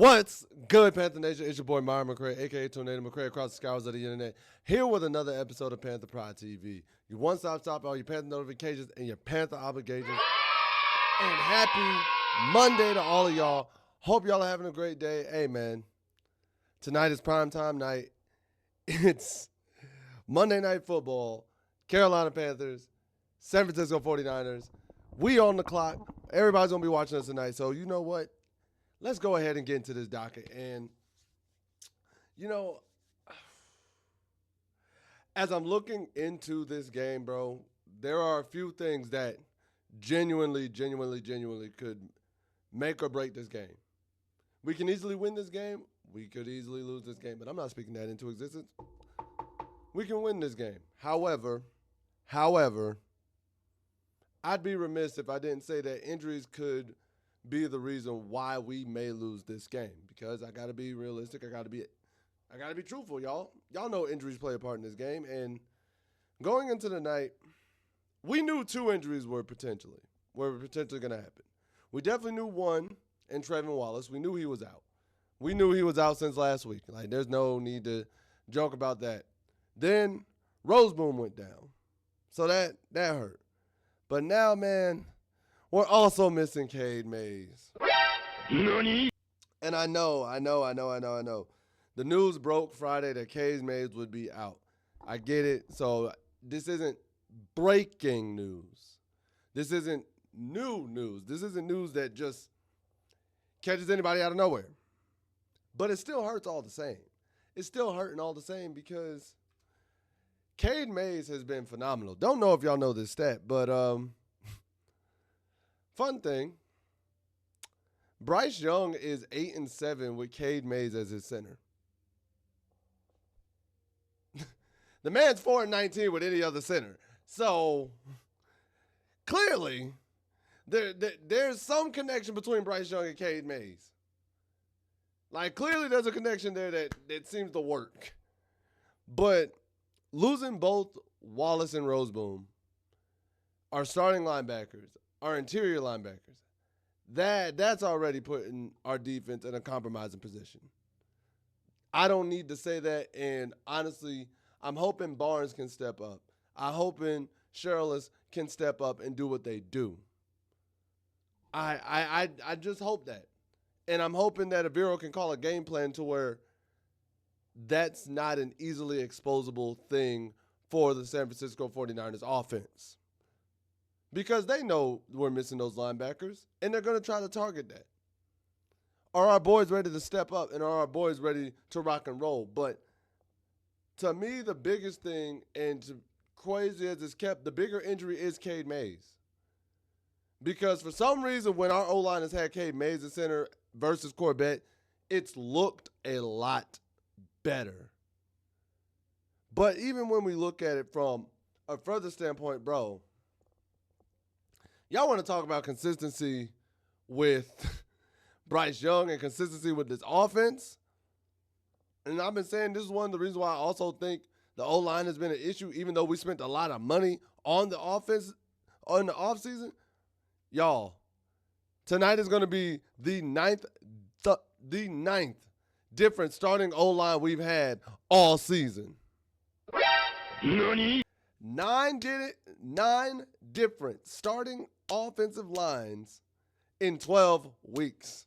What's good, Panther Nation? It's your boy, Myron McRae, a.k.a. Tornado McRae, across the skies of the internet, here with another episode of Panther Pride TV. Your one-stop shop, all your Panther notifications and your Panther obligations. And happy Monday to all of y'all. Hope y'all are having a great day. Hey, man, tonight is primetime night. It's Monday Night Football, Carolina Panthers, San Francisco 49ers. We on the clock. Everybody's going to be watching us tonight, so you know what? Let's go ahead and get into this docket. And, you know, as I'm looking into this game, bro, there are a few things that genuinely could make or break this game. We can easily win this game. We could easily lose this game, but I'm not speaking that into existence. We can win this game. However, I'd be remiss if I didn't say that injuries could be the reason why we may lose this game, because I got to be realistic. I got to be truthful, y'all. Y'all know injuries play a part in this game, and going into the night, we knew two injuries were potentially going to happen. We definitely knew one in Trayvon Wallace. We knew he was out. We knew he was out since last week. Like, there's no need to joke about that. Then Roseboom went down, so that hurt. But now, man, we're also missing Cade Mays. Nani? And I know. The news broke Friday that Cade Mays would be out. I get it. So this isn't breaking news. This isn't new news. This isn't news that just catches anybody out of nowhere. But it still hurts all the same. It's still hurting all the same because Cade Mays has been phenomenal. Don't know if y'all know this stat, but fun thing, Bryce Young is 8-7 with Cade Mays as his center. The man's 4-19 with any other center. So clearly, there's some connection between Bryce Young and Cade Mays. Like, clearly there's a connection there that seems to work. But losing both Wallace and Roseboom, our starting linebackers, our interior linebackers, that's already putting our defense in a compromising position. I don't need to say that, and honestly, I'm hoping Barnes can step up. I'm hoping Sherlis can step up and do what they do. I just hope that. And I'm hoping that Avero can call a game plan to where that's not an easily exposable thing for the San Francisco 49ers offense. Because they know we're missing those linebackers, and they're going to try to target that. Are our boys ready to step up, and are our boys ready to rock and roll? But to me, the biggest thing, and crazy as it's kept, the bigger injury is Cade Mays. Because for some reason, when our O-line has had Cade Mays at center versus Corbett, it's looked a lot better. But even when we look at it from a further standpoint, bro, y'all want to talk about consistency with Bryce Young and consistency with this offense? And I've been saying this is one of the reasons why I also think the O-line has been an issue, even though we spent a lot of money on the offense on the offseason. Y'all, tonight is going to be the ninth different starting O-line we've had all season. Nani? 9 different starting offensive lines in 12 weeks.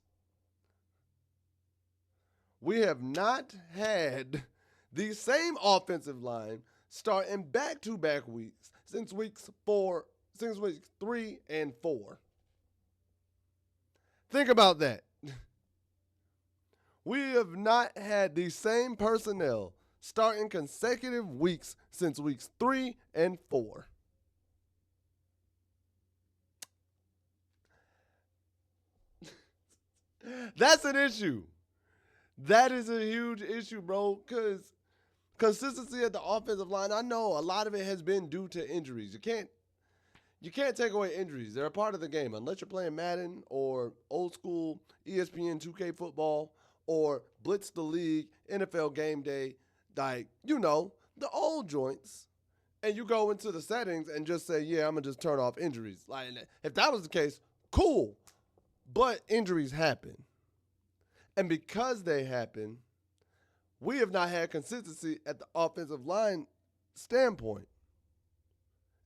We have not had the same offensive line start in back-to-back weeks since weeks 3 and 4. Think about that. We have not had the same personnel start in consecutive weeks since weeks 3 and 4. That's an issue. That is a huge issue, bro, because consistency at the offensive line, I know a lot of it has been due to injuries. You can't take away injuries. They're a part of the game. Unless you're playing Madden or old school ESPN 2K football or Blitz the League, NFL Game Day, like, you know, the old joints. And you go into the settings and just say, yeah, I'm going to just turn off injuries. Like, if that was the case, cool. But injuries happen. And because they happen, we have not had consistency at the offensive line standpoint.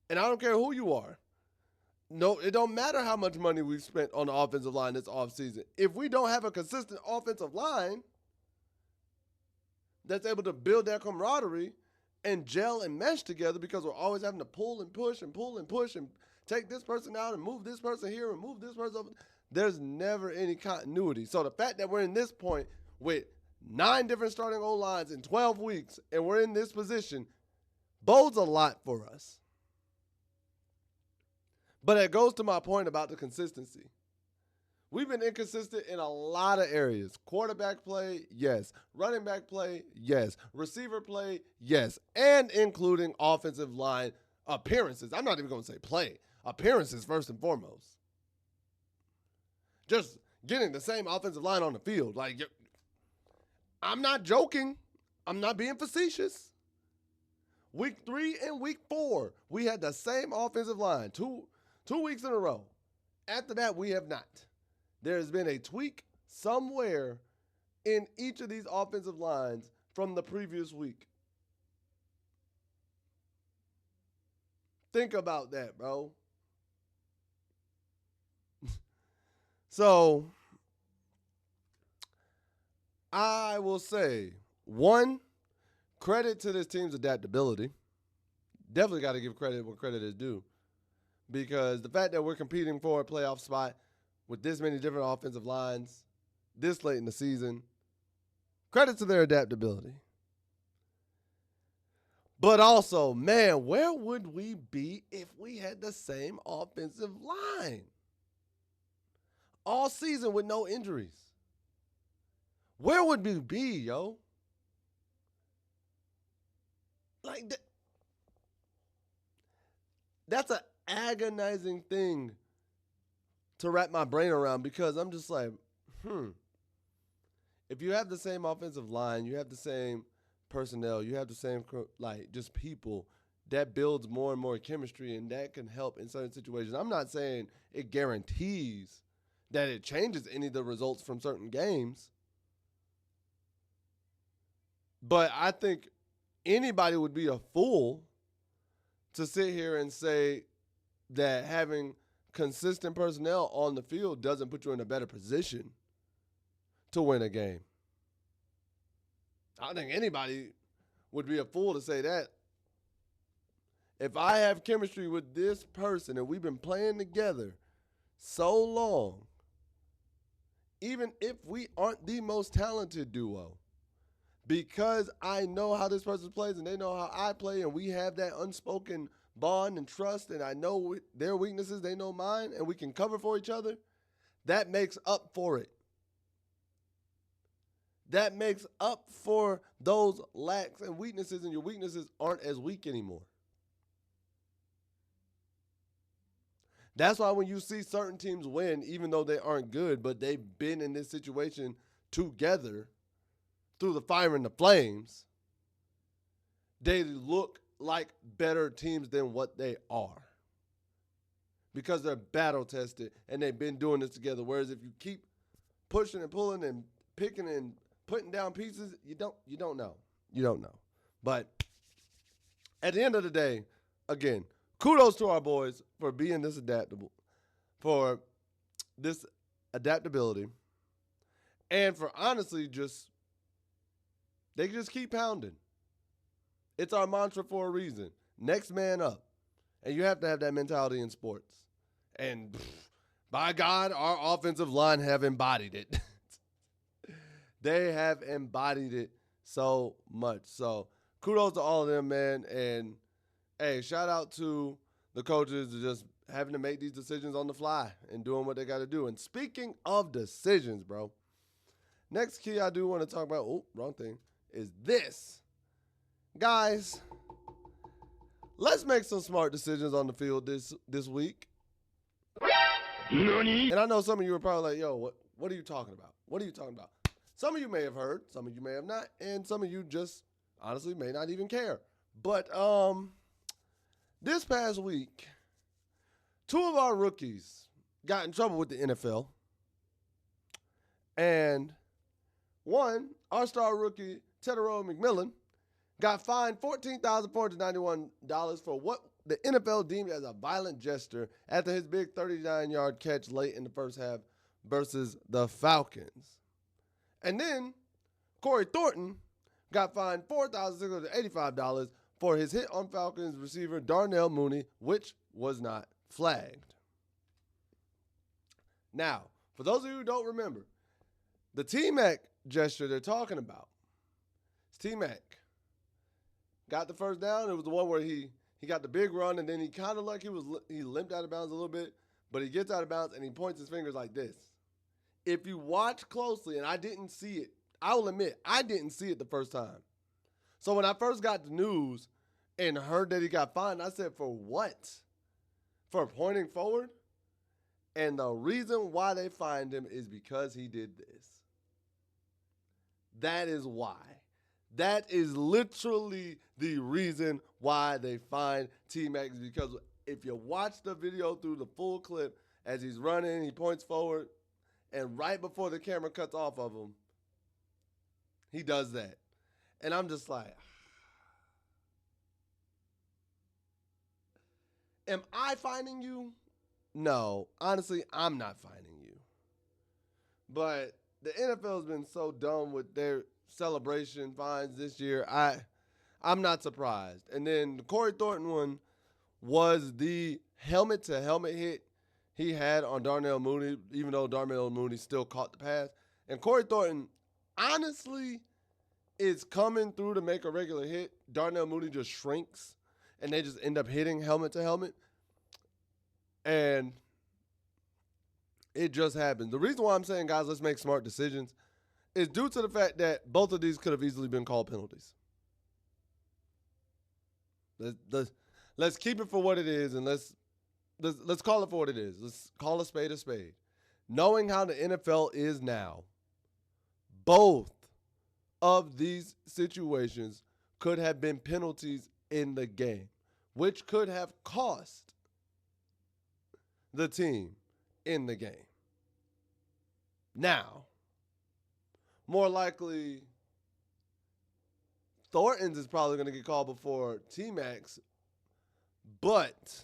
And I don't care who you are. No, it don't matter how much money we've spent on the offensive line this offseason. If we don't have a consistent offensive line that's able to build that camaraderie and gel and mesh together, because we're always having to pull and push and pull and push and take this person out and move this person here and move this person over, there's never any continuity. So the fact that we're in this point with 9 different starting O-lines in 12 weeks and we're in this position bodes a lot for us. But it goes to my point about the consistency. We've been inconsistent in a lot of areas. Quarterback play, yes. Running back play, yes. Receiver play, yes. And including offensive line appearances. I'm not even going to say play. Appearances first and foremost. Just getting the same offensive line on the field. Like, I'm not joking. I'm not being facetious. Week 3 and week 4, we had the same offensive line. Two weeks in a row. After that, we have not. There's been a tweak somewhere in each of these offensive lines from the previous week. Think about that, bro. So, I will say, 1, credit to this team's adaptability. Definitely got to give credit where credit is due. Because the fact that we're competing for a playoff spot with this many different offensive lines this late in the season, credit to their adaptability. But also, man, where would we be if we had the same offensive line all season with no injuries? Where would we be, yo? Like, that's an agonizing thing to wrap my brain around, because I'm just like, if you have the same offensive line, you have the same personnel, you have the same, like, just people, that builds more and more chemistry, and that can help in certain situations. I'm not saying it guarantees that it changes any of the results from certain games, but I think anybody would be a fool to sit here and say that having consistent personnel on the field doesn't put you in a better position to win a game. I don't think anybody would be a fool to say that. If I have chemistry with this person and we've been playing together so long, even if we aren't the most talented duo, because I know how this person plays and they know how I play, and we have that unspoken bond and trust, and I know their weaknesses, they know mine, and we can cover for each other, that makes up for it. That makes up for those lacks and weaknesses, and your weaknesses aren't as weak anymore. That's why when you see certain teams win, even though they aren't good, but they've been in this situation together through the fire and the flames, they look like better teams than what they are, because they're battle tested and they've been doing this together. Whereas if you keep pushing and pulling and picking and putting down pieces, you don't know. But at the end of the day, again, kudos to our boys for being this adaptable, for this adaptability, and for honestly they just keep pounding. It's our mantra for a reason. Next man up. And you have to have that mentality in sports. And by God, our offensive line have embodied it. They have embodied it so much. So kudos to all of them, man. And, hey, shout out to the coaches just having to make these decisions on the fly and doing what they got to do. And speaking of decisions, bro, next key I do want to talk about, wrong thing, is this. Guys, let's make some smart decisions on the field this week. Nani? And I know some of you are probably like, yo, what are you talking about? What are you talking about? Some of you may have heard, some of you may have not, and some of you just honestly may not even care. But this past week, 2 of our rookies got in trouble with the NFL. And One, our star rookie, Tedero McMillan, got fined $14,491 for what the NFL deemed as a violent gesture after his big 39-yard catch late in the first half versus the Falcons. And then Corey Thornton got fined $4,685 for his hit on Falcons receiver Darnell Mooney, which was not flagged. Now, for those of you who don't remember, the T-Mac gesture they're talking about, it's T-Mac. Got the first down. It was the one where he got the big run, and then he kind of like he limped out of bounds a little bit, but he gets out of bounds, and he points his fingers like this. If you watch closely, and I didn't see it, I will admit, I didn't see it the first time. So when I first got the news and heard that he got fined, I said, for what? For pointing forward? And the reason why they fined him is because he did this. That is why. That is literally the reason why they fined T-Mac, because if you watch the video through the full clip, as he's running, he points forward, and right before the camera cuts off of him, he does that. And I'm just like, am I finding you? No. Honestly, I'm not finding you. But the NFL has been so dumb with their celebration fines this year. I'm not surprised. And then the Corey Thornton one was the helmet-to-helmet hit he had on Darnell Mooney, even though Darnell Mooney still caught the pass. And Corey Thornton, honestly, is coming through to make a regular hit. Darnell Mooney just shrinks, and they just end up hitting helmet-to-helmet. And it just happens. The reason why I'm saying, guys, let's make smart decisions is due to the fact that both of these could have easily been called penalties. Let's keep it for what it is, and let's call it for what it is. Let's call a spade a spade. Knowing how the NFL is now, both of these situations could have been penalties in the game, which could have cost the team in the game. Now, more likely, Thornton's is probably going to get called before T-Mac's, but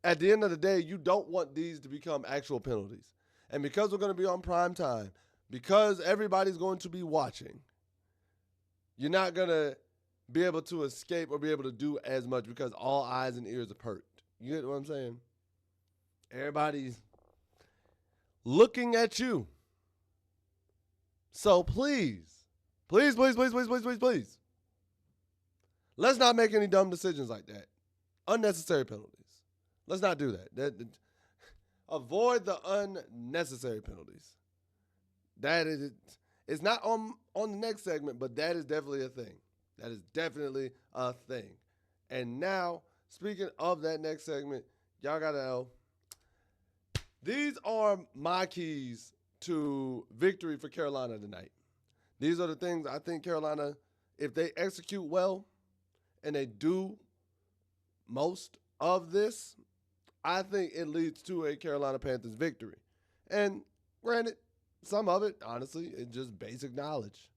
at the end of the day, you don't want these to become actual penalties. And because we're going to be on prime time, because everybody's going to be watching, you're not going to be able to escape or be able to do as much because all eyes and ears are perked. You get what I'm saying? Everybody's looking at you. So please, let's not make any dumb decisions like that. Unnecessary penalties. Let's not do that. Avoid the unnecessary penalties. That is, it's not on the next segment, but that is definitely a thing. That is definitely a thing. And now, speaking of that next segment, y'all got to know, these are my keys to victory for Carolina tonight. These are the things I think Carolina, if they execute well and they do most of this, I think it leads to a Carolina Panthers victory. And granted, some of it, honestly, is just basic knowledge.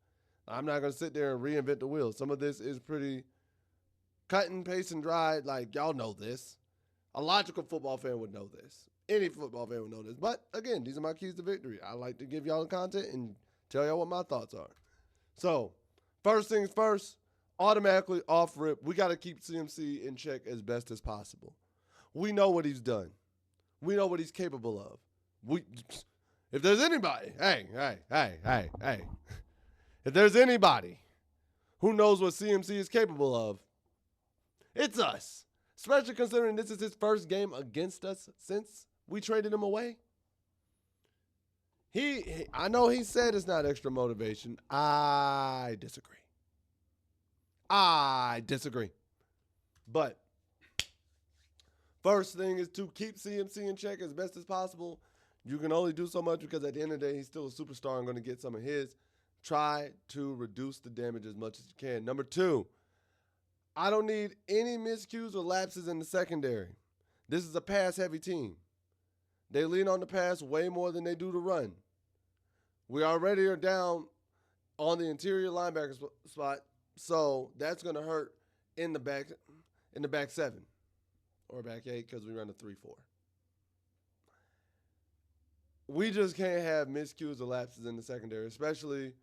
I'm not going to sit there and reinvent the wheel. Some of this is pretty cut and paste and dried, like y'all know this. A logical football fan would know this. Any football fan would know this. But, again, these are my keys to victory. I like to give y'all the content and tell y'all what my thoughts are. So, first things first, automatically off rip, we got to keep CMC in check as best as possible. We know what he's done. We know what he's capable of. If there's anybody, hey. If there's anybody who knows what CMC is capable of, it's us. Especially considering this is his first game against us since we traded him away. I know he said it's not extra motivation. I disagree. But first thing is to keep CMC in check as best as possible. You can only do so much because at the end of the day, he's still a superstar and going to get some of his. Try to reduce the damage as much as you can. Number two, I don't need any miscues or lapses in the secondary. This is a pass-heavy team. They lean on the pass way more than they do the run. We already are down on the interior linebacker spot. So that's going to hurt in the back seven or back eight because we run a 3-4. We just can't have miscues or lapses in the secondary, especially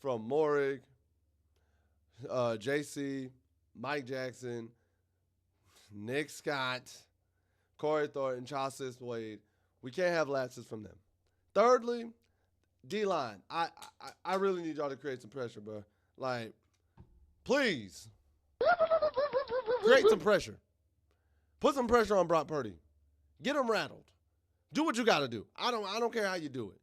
from Morig, JC, Mike Jackson, Nick Scott, Corey Thornton, Chaucis Wade. We can't have lapses from them. Thirdly, D-line. I really need y'all to create some pressure, bro. Like, please. Create some pressure. Put some pressure on Brock Purdy. Get him rattled. Do what you got to do. I don't care how you do it.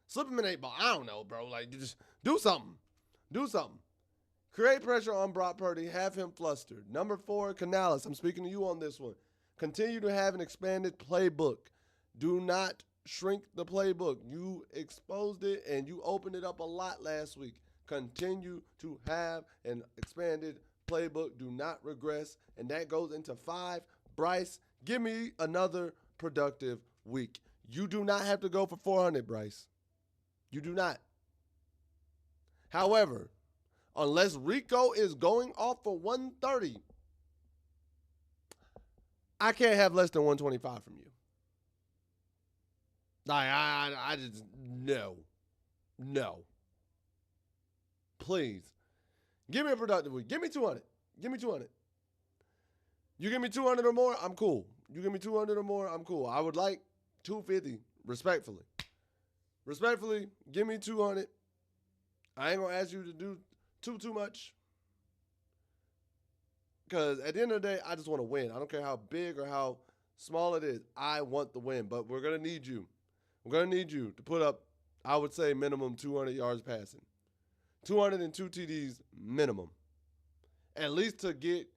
Slip him an 8 ball. I don't know, bro. Like, you just do something. Do something. Create pressure on Brock Purdy. Have him flustered. Number 4, Canales. I'm speaking to you on this one. Continue to have an expanded playbook. Do not shrink the playbook. You exposed it and you opened it up a lot last week. Continue to have an expanded playbook. Do not regress. And that goes into 5. Bryce, give me another productive week. You do not have to go for 400, Bryce. You do not. However, unless Rico is going off for 130, I can't have less than 125 from you. I just, no. Please. Give me a productive week. Give me 200. Give me 200. You give me 200 or more, I'm cool. You give me 200 or more, I'm cool. I would like 250, respectfully. Respectfully, give me 200. I ain't going to ask you to do too much. Because at the end of the day, I just want to win. I don't care how big or how small it is. I want the win. But we're going to need you. We're going to need you to put up, I would say, minimum 200 yards passing. 202 TDs minimum. At least to get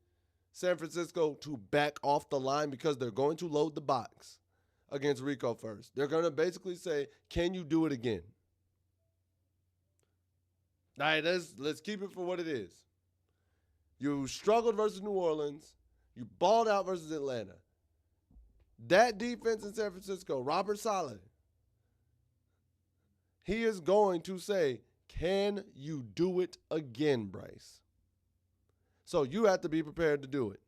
San Francisco to back off the line because they're going to load the box against Rico first. They're going to basically say, can you do it again? All right, let's keep it for what it is. You struggled versus New Orleans. You balled out versus Atlanta. That defense in San Francisco, Robert Saleh, he is going to say, can you do it again, Bryce? So you have to be prepared to do it.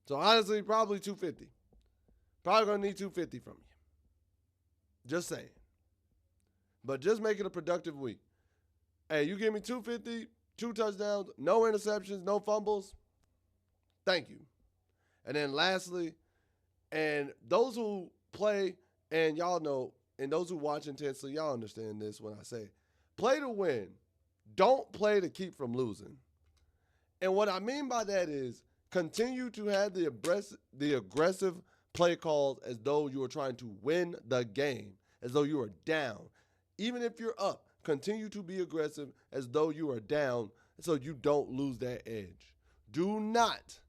So honestly, probably 250. Probably going to need 250 from you. Just saying. But just make it a productive week. Hey, you give me 250, 2 touchdowns, no interceptions, no fumbles. Thank you. And then lastly, and those who play, and y'all know, and those who watch intensely, y'all understand this when I say, play to win. Don't play to keep from losing. And what I mean by that is continue to have the aggressive play calls as though you are trying to win the game, as though you are down. Even if you're up, continue to be aggressive as though you are down so you don't lose that edge. Do not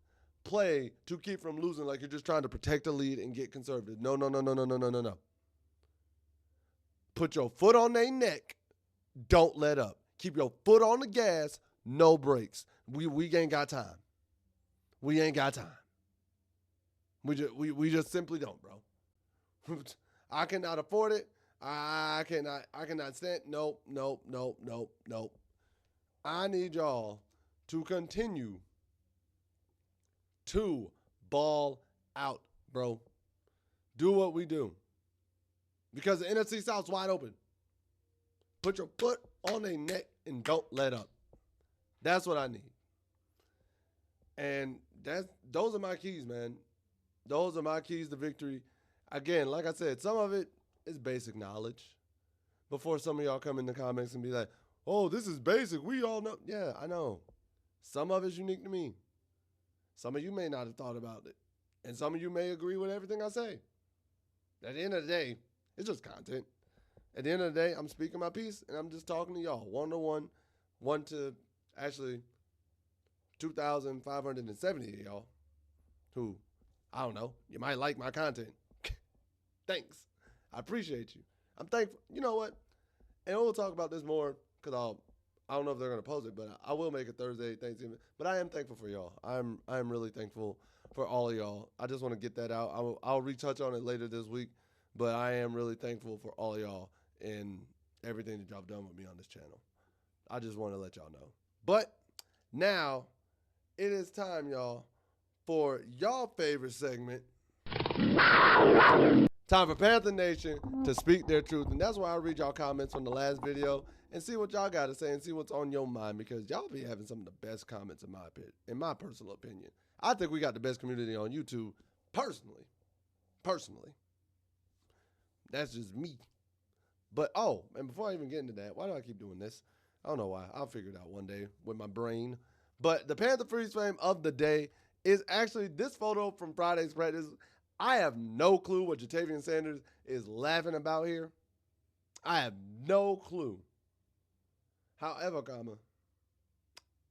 play to keep from losing like you're just trying to protect the lead and get conservative. No. Put your foot on their neck. Don't let up. Keep your foot on the gas. No brakes. We ain't got time. We ain't got time. We just simply don't, bro. I cannot afford it. I cannot stand. Nope. I need y'all to continue to ball out, bro. Do what we do. Because the NFC South's wide open. Put your foot on their neck and don't let up. That's what I need. And those are my keys, man. Those are my keys to victory. Again, like I said, some of it is basic knowledge. Before some of y'all come in the comments and be like, oh, this is basic. We all know. Yeah, I know. Some of it's unique to me. Some of you may not have thought about it. And some of you may agree with everything I say. At the end of the day, it's just content. At the end of the day, I'm speaking my piece, and I'm just talking to y'all. 1-to-1, 1 to actually 2,570 of y'all who, I don't know, you might like my content. Thanks. I appreciate you. I'm thankful. You know what? And we'll talk about this more because I don't know if they're going to post it, but I will make it Thursday, Thanksgiving. But I am thankful for y'all. I'm really thankful for all of y'all. I just want to get that out. I'll retouch on it later this week, but I am really thankful for all of y'all. And everything that y'all done with me on this channel. I just want to let y'all know. But now it is time, y'all, for y'all favorite segment. Time for Panther Nation to speak their truth. And that's why I read y'all comments from the last video and see what y'all got to say and see what's on your mind, because y'all be having some of the best comments in my personal opinion. I think we got the best community on YouTube personally. That's just me. But, oh, and before I even get into that, why do I keep doing this? I don't know why. I'll figure it out one day with my brain. But the Panther freeze frame of the day is actually this photo from Friday's practice. I have no clue what Jatavian Sanders is laughing about here. I have no clue. However,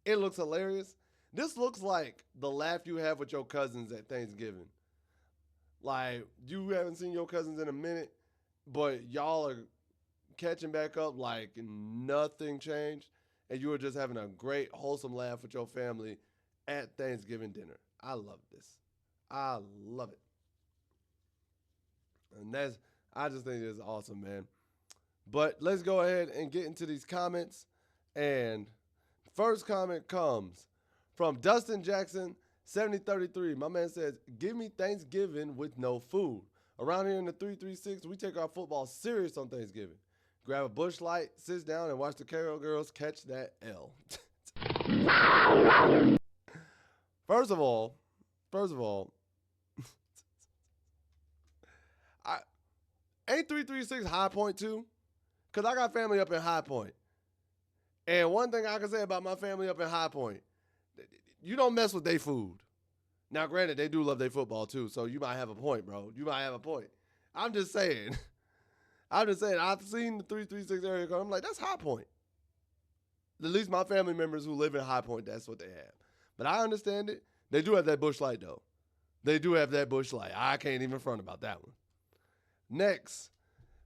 it looks hilarious. This looks like the laugh you have with your cousins at Thanksgiving. Like, you haven't seen your cousins in a minute, but y'all are catching back up like nothing changed, and you were just having a great, wholesome laugh with your family at Thanksgiving dinner. I love this. I love it. And I just think it's awesome, man. But let's go ahead and get into these comments. And first comment comes from Dustin Jackson, 7033. My man says, give me Thanksgiving with no food. Around here in the 336, we take our football serious on Thanksgiving. Grab a Busch Light, sit down, and watch the Carol girls catch that L. First of all, ain't 336 High Point too? Because I got family up in High Point. And one thing I can say about my family up in High Point, you don't mess with their food. Now, granted, they do love their football too, so you might have a point, bro. You might have a point. I'm just saying. I've seen the 336 area code. I'm like, that's High Point. At least my family members who live in High Point, that's what they have. But I understand it. They do have that Busch Light, though. They do have that Busch Light. I can't even front about that one. Next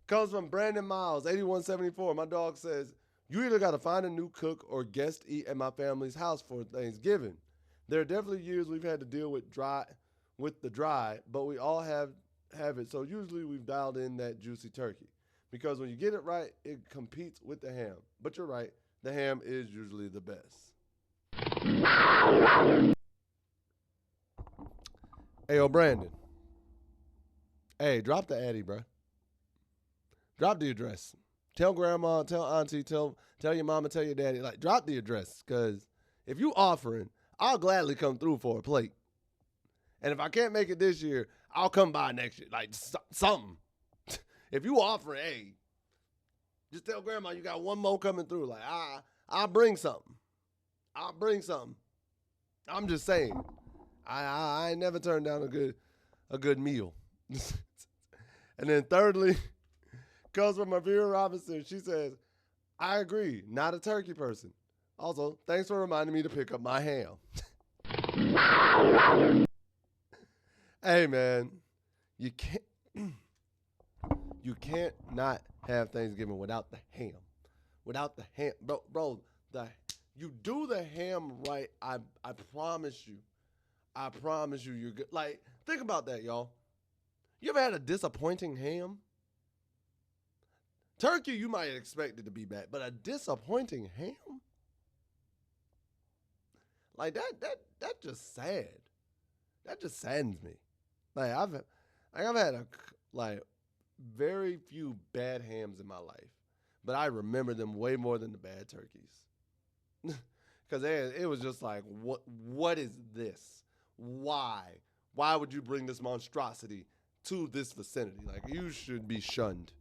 comes from Brandon Miles, 8174. My dog says, you either got to find a new cook or guest eat at my family's house for Thanksgiving. There are definitely years we've had to deal with the dry, but we all have it. So usually we've dialed in that juicy turkey. Because when you get it right, it competes with the ham. But you're right, the ham is usually the best. Hey, yo, Brandon. Hey, drop the Addy, bro. Drop the address. Tell grandma, tell auntie, tell your mama, tell your daddy. Like, drop the address. Because if you offering, I'll gladly come through for a plate. And if I can't make it this year, I'll come by next year. Like, something. If you offering, hey, just tell grandma you got one more coming through. Like, I'll bring something. I'm just saying. I ain't never turned down a good meal. And then thirdly, comes from Vera Robinson. She says, I agree, not a turkey person. Also, thanks for reminding me to pick up my ham. Hey, man, you can't not have Thanksgiving without the ham. Without the ham. Bro, you do the ham right, I promise you. I promise you, you're good. Like, think about that, y'all. You ever had a disappointing ham? Turkey, you might expect it to be bad, but a disappointing ham? Like, that just sad. That just saddens me. Like, I've had very few bad hams in my life, but I remember them way more than the bad turkeys. Because it was just like, what is this? Why? Why would you bring this monstrosity to this vicinity? Like, you should be shunned.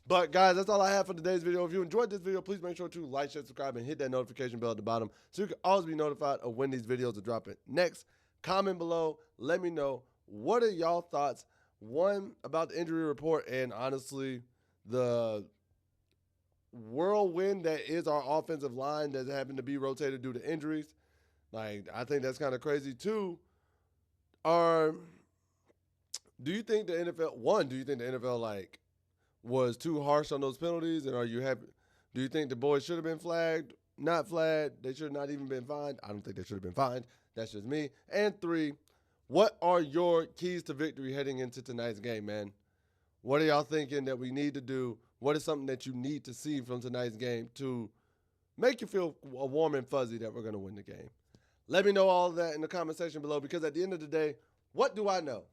But, guys, that's all I have for today's video. If you enjoyed this video, please make sure to like, share, subscribe, and hit that notification bell at the bottom so you can always be notified of when these videos are dropping next. Comment below. Let me know, what are y'all thoughts, one, about the injury report, and honestly, the whirlwind that is our offensive line that happened to be rotated due to injuries. Like, I think that's kind of crazy. Two, do you think the NFL, like, was too harsh on those penalties, and are you happy? Do you think the boys should have been flagged? Not flagged. They should not even been fined. I don't think they should have been fined. That's just me. And three, what are your keys to victory heading into tonight's game, man? What are y'all thinking that we need to do? What is something that you need to see from tonight's game to make you feel warm and fuzzy that we're going to win the game? Let me know all of that in the comment section below, because at the end of the day, what do I know?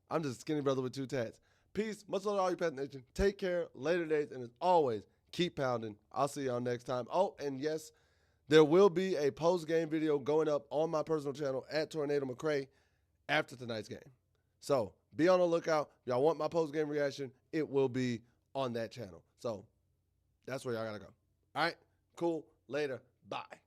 I'm just a skinny brother with 2 tats. Peace. Much love to all you Panther Nation. Take care. Later days. And as always, keep pounding. I'll see y'all next time. Oh, and yes, there will be a post-game video going up on my personal channel at Tornado McRae after tonight's game. So be on the lookout. If y'all want my post-game reaction, it will be on that channel. So that's where y'all got to go. All right? Cool. Later. Bye.